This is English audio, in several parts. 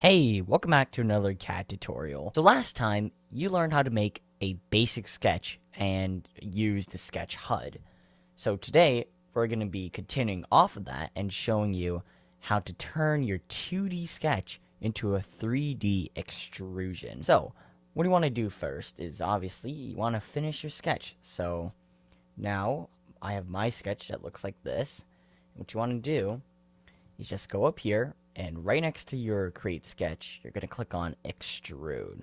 Hey, welcome back to another CAD tutorial. So last time, you learned how to make a basic sketch and use the sketch HUD. So today, we're going to be continuing off of that and showing you how to turn your 2D sketch into a 3D extrusion. So, what you want to do first is obviously you want to finish your sketch. So now, I have my sketch that looks like this. What you want to do is just go up here and right next to your create sketch, you're going to click on extrude.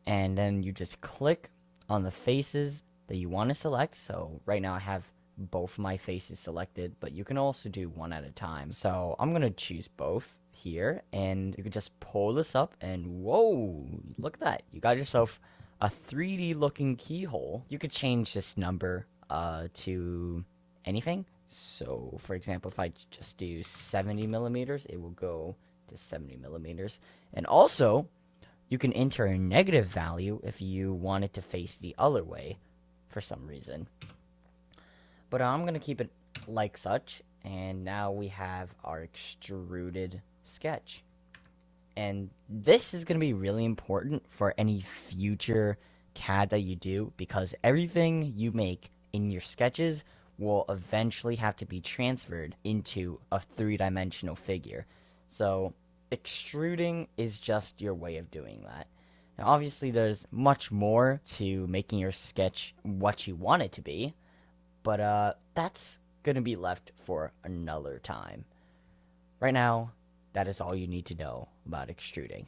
And then you just click on the faces that you want to select. So right now I have both my faces selected, but you can also do one at a time. So I'm going to choose both here, and you can just pull this up and whoa, look at that. You got yourself a 3D looking keyhole. You could change this number to anything. So, for example, if I just do 70 millimeters, it will go to 70 millimeters. And also, you can enter a negative value if you want it to face the other way for some reason. But I'm going to keep it like such. And now we have our extruded sketch. And this is going to be really important for any future CAD that you do, because everything you make in your sketches will eventually have to be transferred into a three-dimensional figure. So extruding is just your way of doing that. Now, obviously, there's much more to making your sketch what you want it to be, but that's going to be left for another time. Right now, that is all you need to know about extruding.